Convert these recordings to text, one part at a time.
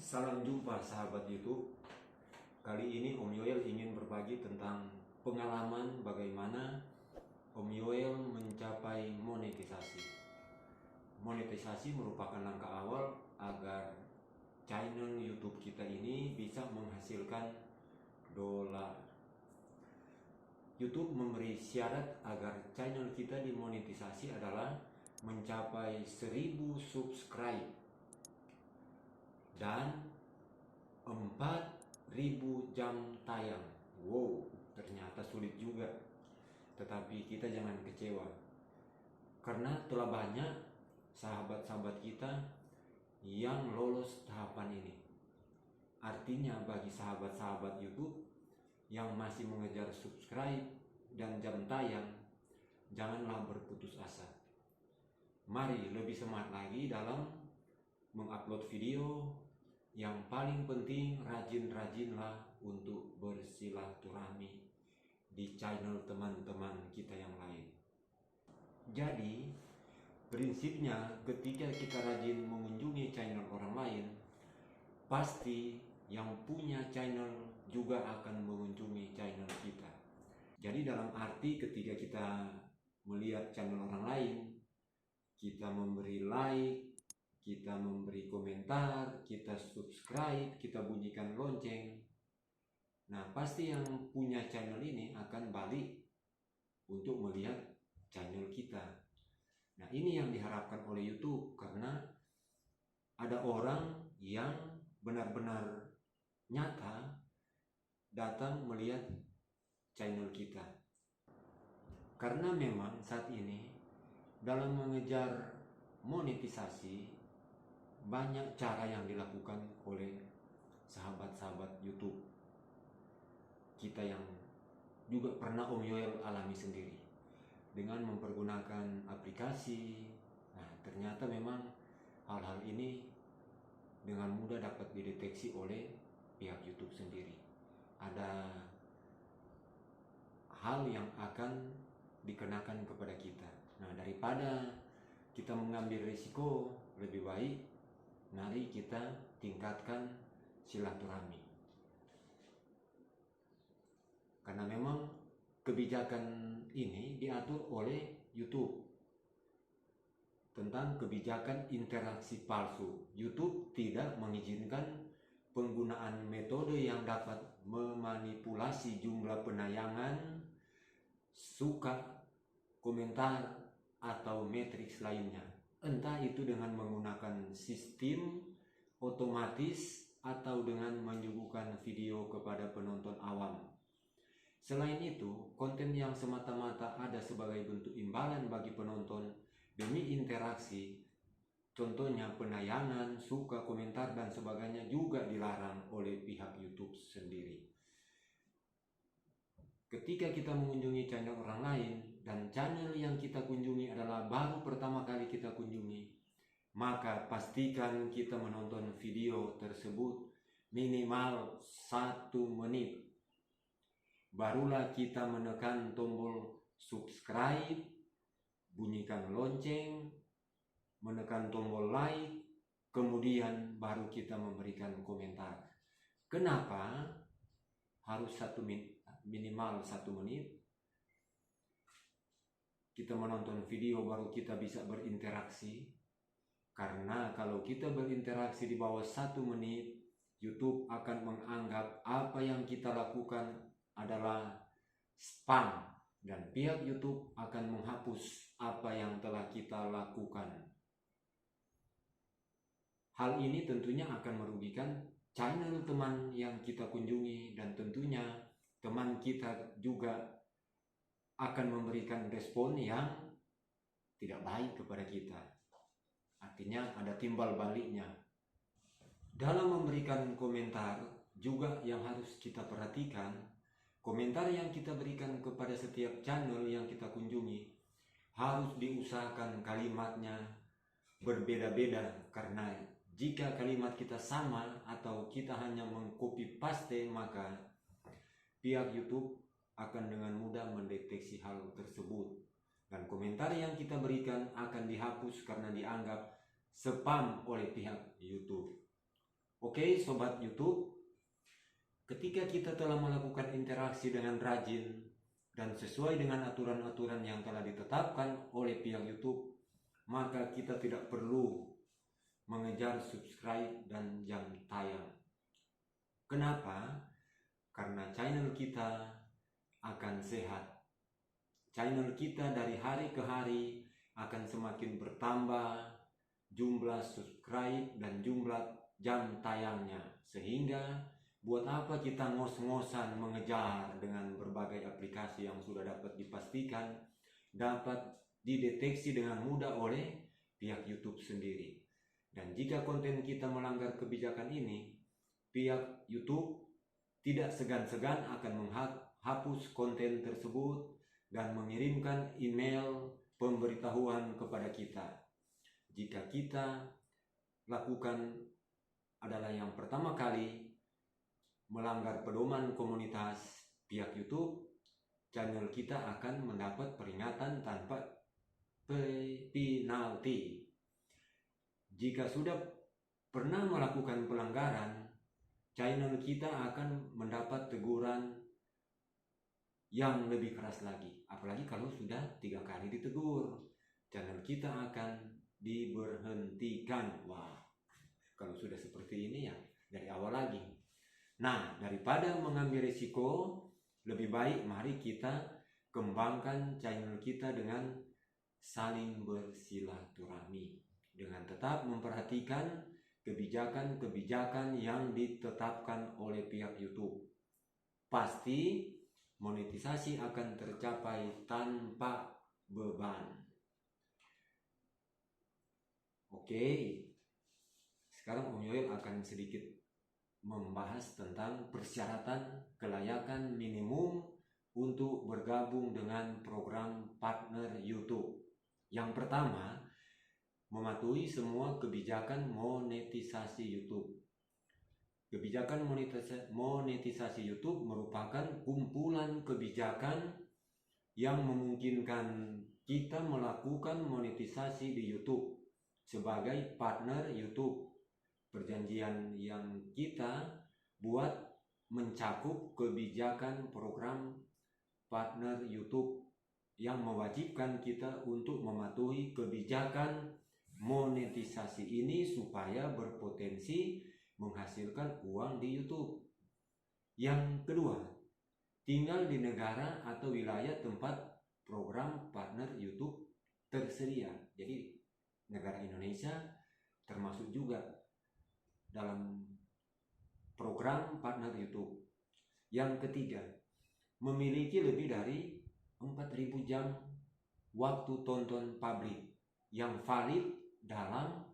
Salam jumpa sahabat YouTube. Kali ini Om Yoel ingin berbagi tentang pengalaman bagaimana Om Yoel mencapai monetisasi. Monetisasi merupakan langkah awal agar channel YouTube kita ini bisa menghasilkan dolar. YouTube memberi syarat agar channel kita dimonetisasi adalah mencapai 1000 subscribe dan 4000 jam tayang. Wow, ternyata sulit juga. Tetapi kita jangan kecewa, karena telah banyak sahabat-sahabat kita yang lolos tahapan ini. Artinya bagi sahabat-sahabat YouTube yang masih mengejar subscribe dan jam tayang, janganlah berputus asa. Mari lebih semangat lagi dalam mengupload video. Yang paling penting, rajin-rajinlah untuk bersilaturahmi di channel teman-teman kita yang lain. Jadi, prinsipnya ketika kita rajin mengunjungi channel orang lain, pasti yang punya channel juga akan mengunjungi channel kita. Jadi dalam arti ketika kita melihat channel orang lain, kita memberi like, kita memberi komentar, kita subscribe, kita bunyikan lonceng. Nah, pasti yang punya channel ini akan balik untuk melihat channel kita. Nah, ini yang diharapkan oleh YouTube, karena ada orang yang benar-benar nyata datang melihat channel kita. Karena memang saat ini dalam mengejar monetisasi, banyak cara yang dilakukan oleh sahabat-sahabat YouTube kita yang juga pernah Om Yoel alami sendiri dengan mempergunakan aplikasi. Nah, ternyata memang hal-hal ini dengan mudah dapat dideteksi oleh pihak YouTube sendiri. Ada hal yang akan dikenakan kepada kita. Nah, daripada kita mengambil risiko, lebih baik mari kita tingkatkan silaturahmi. Karena memang kebijakan ini diatur oleh YouTube tentang kebijakan interaksi palsu. YouTube tidak mengizinkan penggunaan metode yang dapat memanipulasi jumlah penayangan, suka, komentar, atau matriks lainnya. Entah itu dengan menggunakan sistem otomatis atau dengan menyuguhkan video kepada penonton awam. Selain itu, konten yang semata-mata ada sebagai bentuk imbalan bagi penonton demi interaksi, contohnya penayangan, suka, komentar, dan sebagainya, juga dilarang oleh pihak YouTube sendiri. Ketika kita mengunjungi channel orang lain dan channel yang kita kunjungi adalah baru pertama kali kita kunjungi, maka pastikan kita menonton video tersebut minimal 1 menit. Barulah kita menekan tombol subscribe, bunyikan lonceng, menekan tombol like, kemudian baru kita memberikan komentar. Kenapa harus minimal 1 menit? Kita menonton video baru kita bisa berinteraksi. Karena kalau kita berinteraksi di bawah 1 menit, YouTube akan menganggap apa yang kita lakukan adalah spam, dan pihak YouTube akan menghapus apa yang telah kita lakukan. Hal ini tentunya akan merugikan channel teman yang kita kunjungi, dan tentunya teman kita juga akan memberikan respon yang tidak baik kepada kita. Artinya ada timbal baliknya. Dalam memberikan komentar juga yang harus kita perhatikan, komentar yang kita berikan kepada setiap channel yang kita kunjungi harus diusahakan kalimatnya berbeda-beda, karena jika kalimat kita sama atau kita hanya mengcopy paste, maka pihak YouTube akan dengan mudah mendeteksi hal tersebut, dan komentar yang kita berikan akan dihapus karena dianggap spam oleh pihak YouTube. Oke. Oke, Sobat YouTube, ketika kita telah melakukan interaksi dengan rajin dan sesuai dengan aturan-aturan yang telah ditetapkan oleh pihak YouTube, maka kita tidak perlu mengejar subscribe dan jam tayang. Kenapa? Karena channel kita akan sehat. Channel kita dari hari ke hari akan semakin bertambah jumlah subscribe dan jumlah jam tayangnya, sehingga buat apa kita ngos-ngosan mengejar dengan berbagai aplikasi yang sudah dapat dipastikan dapat dideteksi dengan mudah oleh pihak YouTube sendiri. Dan jika konten kita melanggar kebijakan ini, pihak YouTube tidak segan-segan akan menghapus konten tersebut dan mengirimkan email pemberitahuan kepada kita. Jika kita lakukan adalah yang pertama kali melanggar pedoman komunitas pihak YouTube, channel kita akan mendapat peringatan tanpa penalti. Jika sudah pernah melakukan pelanggaran, channel kita akan mendapat teguran yang lebih keras lagi. Apalagi kalau sudah 3 kali ditegur, channel kita akan diberhentikan. Wah, kalau sudah seperti ini ya dari awal lagi. Nah, daripada mengambil risiko, lebih baik mari kita kembangkan channel kita dengan saling bersilaturahmi, dengan tetap memperhatikan kebijakan-kebijakan yang ditetapkan oleh pihak YouTube. Pasti monetisasi akan tercapai tanpa beban. Oke, sekarang Om Yoel akan sedikit membahas tentang persyaratan kelayakan minimum untuk bergabung dengan program partner YouTube. Yang pertama, mematuhi semua kebijakan monetisasi YouTube. Kebijakan monetisasi YouTube merupakan kumpulan kebijakan yang memungkinkan kita melakukan monetisasi di YouTube sebagai partner YouTube. Perjanjian yang kita buat mencakup kebijakan program partner YouTube yang mewajibkan kita untuk mematuhi kebijakan monetisasi ini supaya berpotensi menghasilkan uang di YouTube. Yang kedua, tinggal di negara atau wilayah tempat program partner YouTube tersedia. Jadi negara Indonesia termasuk juga dalam program partner YouTube. Yang ketiga, memiliki lebih dari 4.000 jam waktu tonton publik yang valid dalam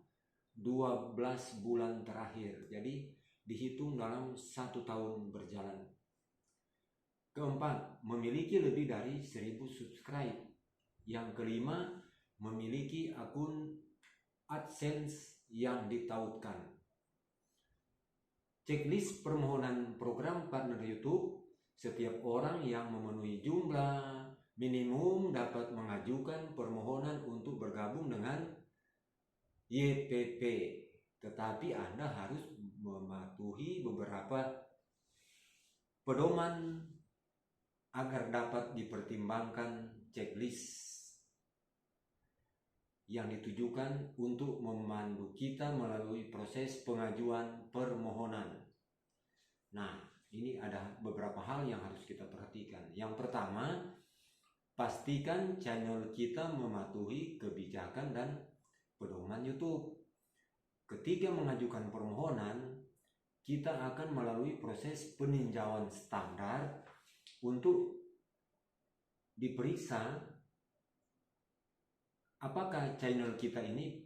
12 bulan terakhir. Jadi dihitung dalam 1 tahun berjalan. Keempat, memiliki lebih dari 1.000 subscribe. Yang kelima, memiliki akun AdSense yang ditautkan. Checklist permohonan program partner YouTube, setiap orang yang memenuhi jumlah minimum dapat mengajukan permohonan untuk bergabung dengan YPP. Tetapi Anda harus mematuhi beberapa pedoman agar dapat dipertimbangkan checklist yang ditujukan untuk memandu kita melalui proses pengajuan permohonan. Nah, ini ada beberapa hal yang harus kita perhatikan. Yang pertama, pastikan channel kita mematuhi kebijakan dan pedoman YouTube. Ketika mengajukan permohonan, kita akan melalui proses peninjauan standar untuk diperiksa apakah channel kita ini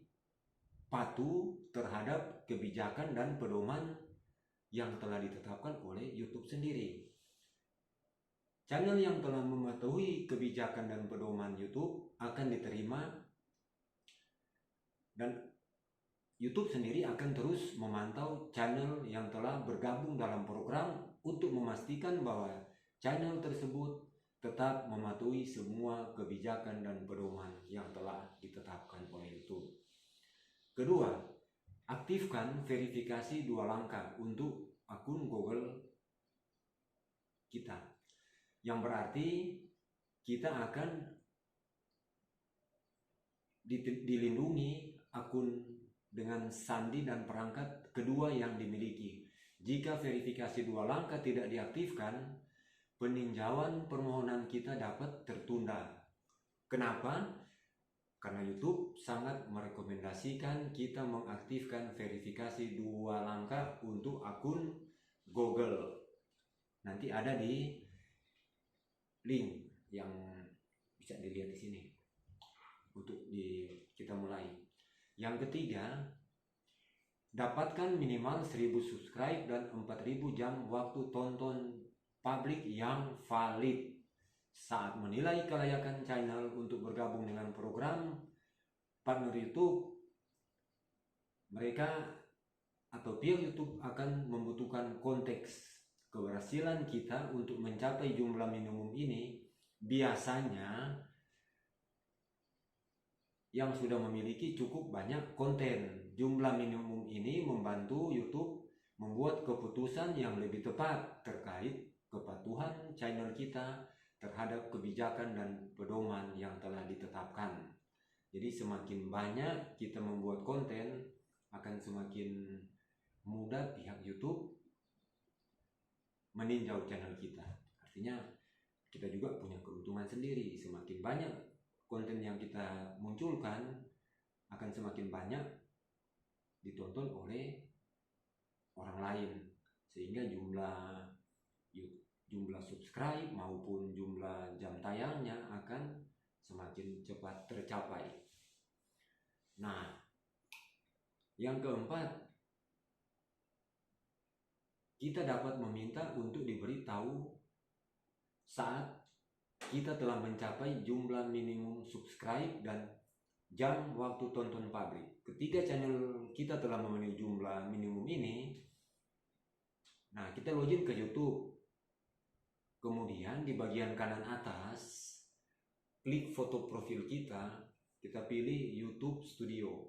patuh terhadap kebijakan dan pedoman yang telah ditetapkan oleh YouTube sendiri. Channel yang telah mematuhi kebijakan dan pedoman YouTube akan diterima dan YouTube sendiri akan terus memantau channel yang telah bergabung dalam program untuk memastikan bahwa channel tersebut tetap mematuhi semua kebijakan dan pedoman yang telah ditetapkan oleh YouTube. Kedua, aktifkan verifikasi 2 langkah untuk akun Google kita, yang berarti kita akan dilindungi akun dengan sandi dan perangkat kedua yang dimiliki. Jika verifikasi 2 langkah tidak diaktifkan, peninjauan permohonan kita dapat tertunda. Kenapa? Karena YouTube sangat merekomendasikan kita mengaktifkan verifikasi 2 langkah untuk akun Google. Nanti ada di link yang bisa dilihat di sini untuk kita mulai. Yang ketiga, dapatkan minimal 1000 subscribe dan 4000 jam waktu tonton publik yang valid. Saat menilai kelayakan channel untuk bergabung dengan program partner YouTube, mereka atau pihak YouTube akan membutuhkan konteks keberhasilan kita untuk mencapai jumlah minimum ini. Biasanya yang sudah memiliki cukup banyak konten. Jumlah minimum ini membantu YouTube membuat keputusan yang lebih tepat terkait kepatuhan channel kita terhadap kebijakan dan pedoman yang telah ditetapkan. Jadi semakin banyak kita membuat konten, akan semakin mudah pihak YouTube meninjau channel kita. Artinya kita juga punya keuntungan sendiri. Semakin banyak konten yang kita munculkan, akan semakin banyak ditonton oleh orang lain, sehingga jumlah subscribe maupun jumlah jam tayangnya akan semakin cepat tercapai. Nah, yang keempat, kita dapat meminta untuk diberitahu saat kita telah mencapai jumlah minimum subscribe dan jam waktu tonton publik. Ketika channel kita telah memenuhi jumlah minimum ini, nah kita login ke YouTube. Kemudian di bagian kanan atas, klik foto profil kita, kita pilih YouTube Studio.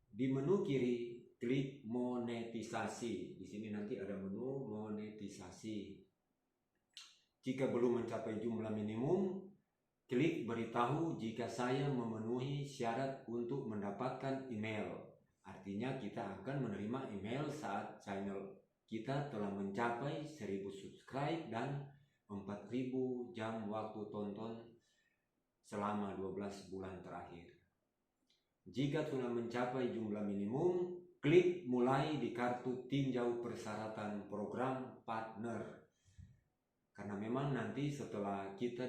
Di menu kiri, klik monetisasi. Di sini nanti ada menu monetisasi. Jika belum mencapai jumlah minimum, klik beritahu jika saya memenuhi syarat untuk mendapatkan email. Artinya kita akan menerima email saat channel kita telah mencapai 1000 subscribe dan 4000 jam waktu tonton selama 12 bulan terakhir. Jika sudah mencapai jumlah minimum, klik mulai di kartu tinjau persyaratan program partner. Karena memang nanti setelah kita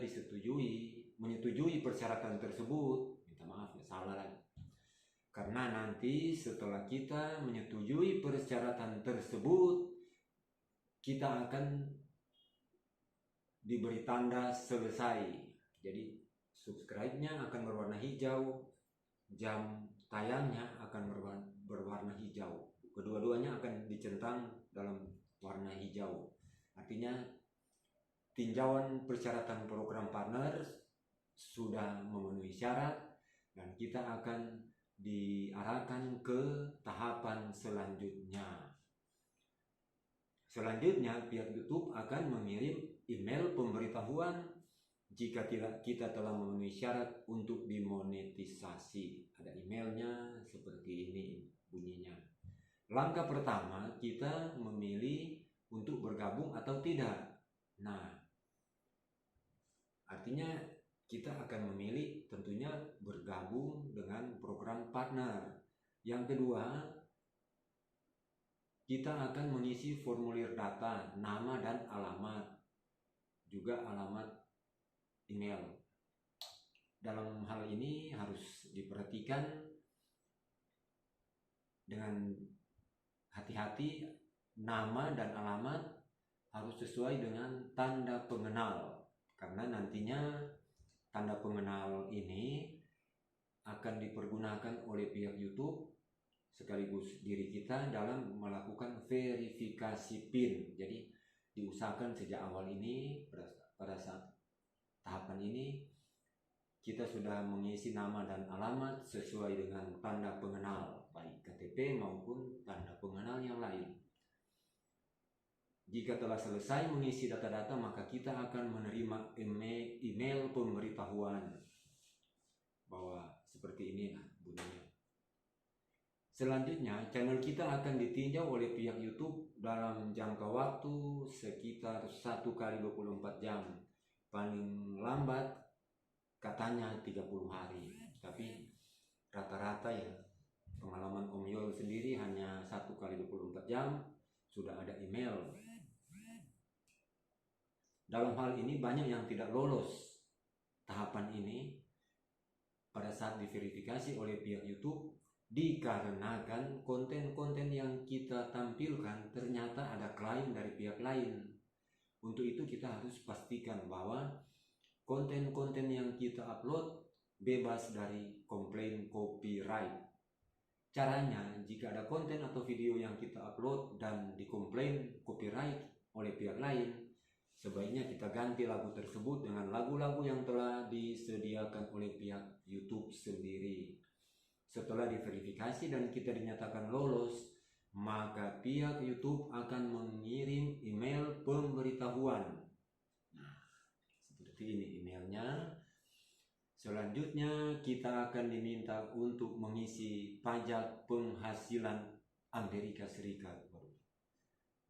menyetujui persyaratan tersebut, minta maaf ya salah lagi. Karena nanti setelah kita menyetujui persyaratan tersebut, kita akan diberi tanda selesai. Jadi subscribe-nya akan berwarna hijau, jam tayangnya akan berwarna hijau. Kedua-duanya akan dicentang dalam warna hijau. Artinya tinjauan persyaratan program partner sudah memenuhi syarat dan kita akan diarahkan ke tahapan selanjutnya. Selanjutnya, pihak YouTube akan mengirim email pemberitahuan jika kita telah memenuhi syarat untuk dimonetisasi. Ada emailnya seperti ini bunyinya. Langkah pertama, kita memilih untuk bergabung atau tidak. Nah, artinya kita akan memilih tentunya bergabung dengan program partner. Yang kedua, kita akan mengisi formulir data, nama dan alamat, juga alamat email. Dalam hal ini harus diperhatikan dengan hati-hati, nama dan alamat harus sesuai dengan tanda pengenal. Karena nantinya tanda pengenal ini akan dipergunakan oleh pihak YouTube sekaligus diri kita dalam melakukan verifikasi PIN. Jadi diusahakan sejak awal ini, pada saat tahapan ini, kita sudah mengisi nama dan alamat sesuai dengan tanda pengenal. baik KTP maupun tanda pengenal yang lain. Jika telah selesai mengisi data-data, maka kita akan menerima email pemberitahuan bahwa seperti ini bunyinya. Selanjutnya, channel kita akan ditinjau oleh pihak YouTube dalam jangka waktu sekitar 1 kali 24 jam. Paling lambat katanya 30 hari. Tapi rata-rata ya, pengalaman Om Yoel sendiri hanya 1 kali 24 jam sudah ada email. Dalam hal ini banyak yang tidak lolos tahapan ini pada saat diverifikasi oleh pihak YouTube, dikarenakan konten-konten yang kita tampilkan ternyata ada klaim dari pihak lain. Untuk itu kita harus pastikan bahwa konten-konten yang kita upload bebas dari komplain copyright. Caranya, jika ada konten atau video yang kita upload dan dikomplain copyright oleh pihak lain, sebaiknya kita ganti lagu tersebut dengan lagu-lagu yang telah disediakan oleh pihak YouTube sendiri. Setelah diverifikasi dan kita dinyatakan lolos, maka pihak YouTube akan mengirim email pemberitahuan. Nah, seperti ini emailnya. Selanjutnya kita akan diminta untuk mengisi pajak penghasilan Amerika Serikat.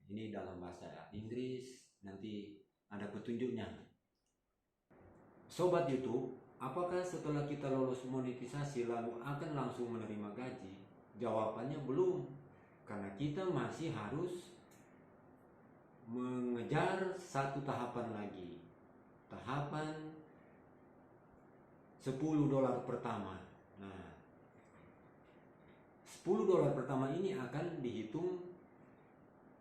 Ini dalam bahasa Inggris, nanti ada petunjuknya. Sobat YouTube, apakah setelah kita lolos monetisasi lalu akan langsung menerima gaji? Jawabannya belum, karena kita masih harus mengejar satu tahapan lagi. Tahapan $10 pertama. Nah, $10 pertama ini akan dihitung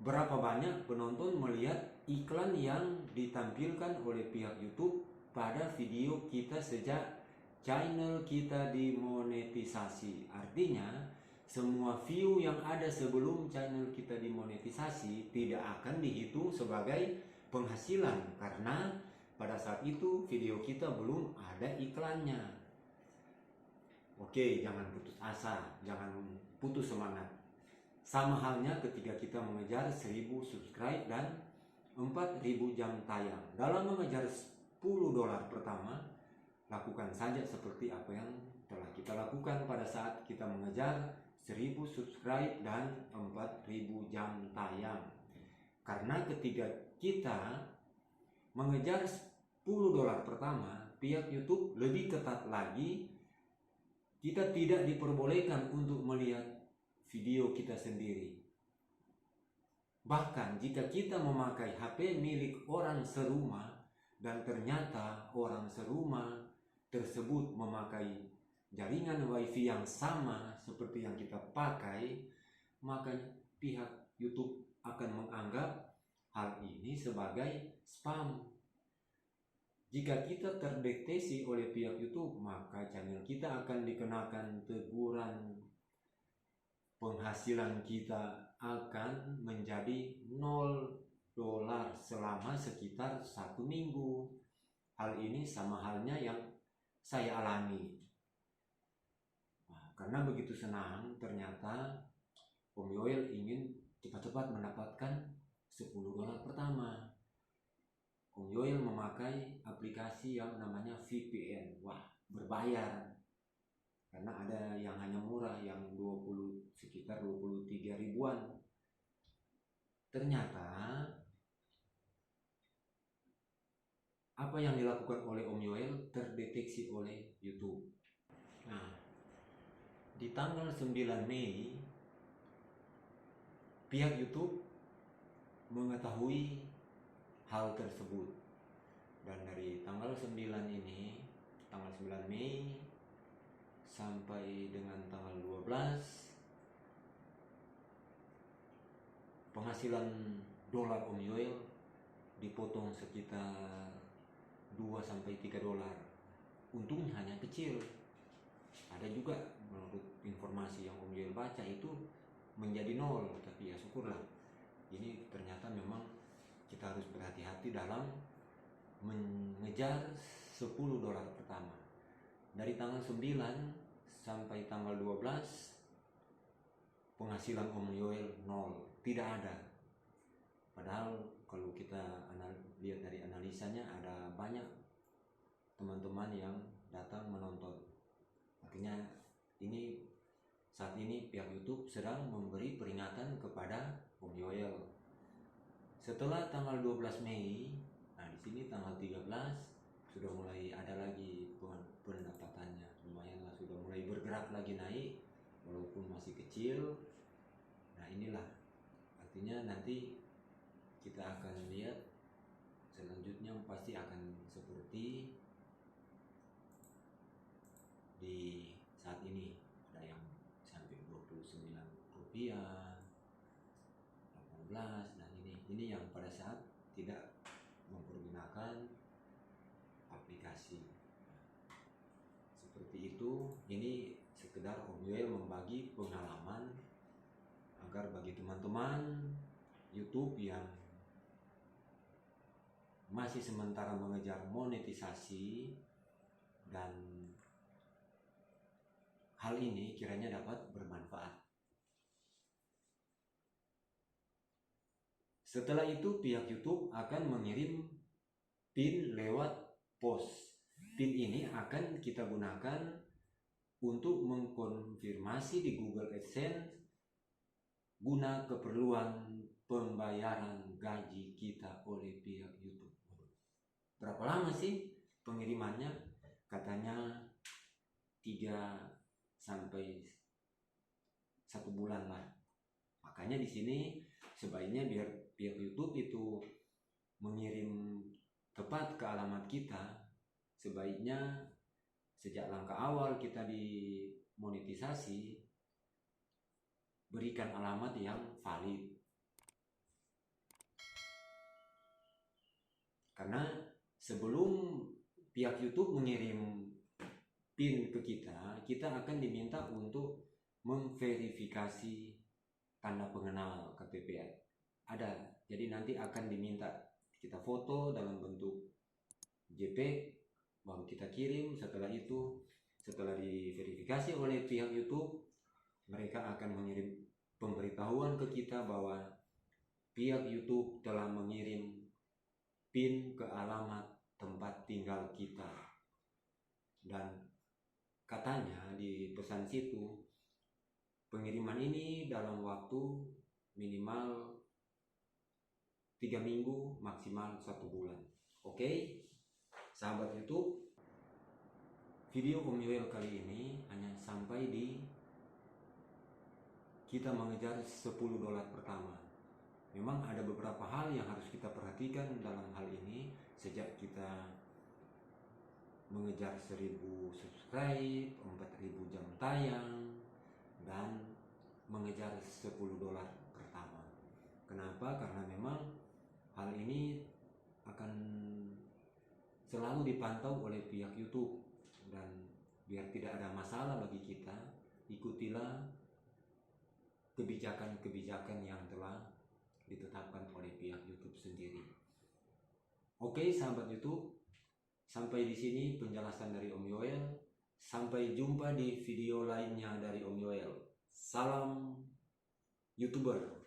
berapa banyak penonton melihat iklan yang ditampilkan oleh pihak YouTube pada video kita sejak channel kita dimonetisasi. Artinya, semua view yang ada sebelum channel kita dimonetisasi tidak akan dihitung sebagai penghasilan, karena pada saat itu video kita belum ada iklannya. Oke, jangan putus asa, jangan putus semangat. Sama halnya ketika kita mengejar 1000 subscribe dan 4000 jam tayang. Dalam mengejar $10 pertama, lakukan saja seperti apa yang telah kita lakukan pada saat kita mengejar 1000 subscribe dan 4000 jam tayang. Karena ketika kita mengejar $10 pertama, pihak YouTube lebih ketat lagi. Kita tidak diperbolehkan untuk melihat video kita sendiri. Bahkan jika kita memakai HP milik orang serumah dan ternyata orang serumah tersebut memakai jaringan WiFi yang sama seperti yang kita pakai, maka pihak YouTube akan menganggap hal ini sebagai spam. Jika kita terdeteksi oleh pihak YouTube, maka channel kita akan dikenakan teguran. Penghasilan kita akan menjadi $0 selama sekitar 1 minggu. Hal ini sama halnya yang saya alami. Nah, karena begitu senang, ternyata Om Yoel ingin cepat-cepat mendapatkan $10 pertama. Om Yoel memakai aplikasi yang namanya VPN. Wah, berbayar. Karena ada yang hanya murah, yang sekitar 23 ribuan. Ternyata apa yang dilakukan oleh Om Yoel terdeteksi oleh YouTube. Nah, di tanggal 9 Mei pihak YouTube mengetahui hal tersebut, dan dari tanggal 9 ini, tanggal 9 Mei sampai dengan tanggal 12, penghasilan dolar Om Yoel dipotong sekitar $2-3. Untungnya hanya kecil. Ada juga menurut informasi yang Om Yoel baca itu menjadi 0, tapi ya syukurlah. Ini ternyata memang kita harus berhati-hati dalam mengejar $10 pertama. Dari tanggal 9 sampai tanggal 12 penghasilan Om Yoel nol, tidak ada. Padahal kalau kita lihat dari analisanya ada banyak teman-teman yang datang menonton. Artinya ini saat ini pihak YouTube sedang memberi peringatan kepada Om Yoel. Setelah tanggal 12 Mei, nah di sini tanggal 13 sudah mulai ada lagi pendapatannya, lumayan lah, sudah mulai bergerak lagi naik walaupun masih kecil. Nah inilah artinya nanti kita akan lihat selanjutnya pasti akan seperti di saat ini, ada yang sampai 29 rupiah, 18. Nah ini yang pada saat tidak mempergunakan aplikasi seperti itu. Ini sekedar Om Yoel membagi pengalaman agar bagi teman-teman YouTube yang masih sementara mengejar monetisasi dan hal ini kiranya dapat bermanfaat. Setelah itu pihak YouTube akan mengirim PIN lewat pos. PIN ini akan kita gunakan untuk mengkonfirmasi di Google AdSense guna keperluan pembayaran gaji kita oleh pihak YouTube. Berapa lama sih pengirimannya? Katanya 3 sampai 1 bulan lah. Makanya di sini sebaiknya biar pihak YouTube itu mengirim tepat ke alamat kita, sebaiknya sejak langkah awal kita dimonetisasi berikan alamat yang valid. Karena sebelum pihak YouTube mengirim PIN ke kita, kita akan diminta untuk memverifikasi tanda pengenal KTP ada. Jadi nanti akan diminta kita foto dalam bentuk JPEG, baru kita kirim. Setelah itu, setelah diverifikasi oleh pihak YouTube, mereka akan mengirim pemberitahuan ke kita bahwa pihak YouTube telah mengirim PIN ke alamat tempat tinggal kita. Dan katanya di pesan situ pengiriman ini dalam waktu minimal 3 minggu, maksimal 1 bulan. Oke, sahabat YouTube, video Om Yoel kali ini hanya sampai di kita mengejar $10 pertama. Memang ada beberapa hal yang harus kita perhatikan dalam hal ini sejak kita mengejar 1000 subscribe, 4000 jam tayang, dan mengejar $10 pertama. Kenapa? Karena memang hal ini akan selalu dipantau oleh pihak YouTube, dan biar tidak ada masalah bagi kita, ikutilah kebijakan-kebijakan yang telah ditetapkan oleh pihak YouTube sendiri. Oke, sahabat YouTube, sampai di sini penjelasan dari Om Yoel. Sampai jumpa di video lainnya dari Om Yoel. Salam YouTuber.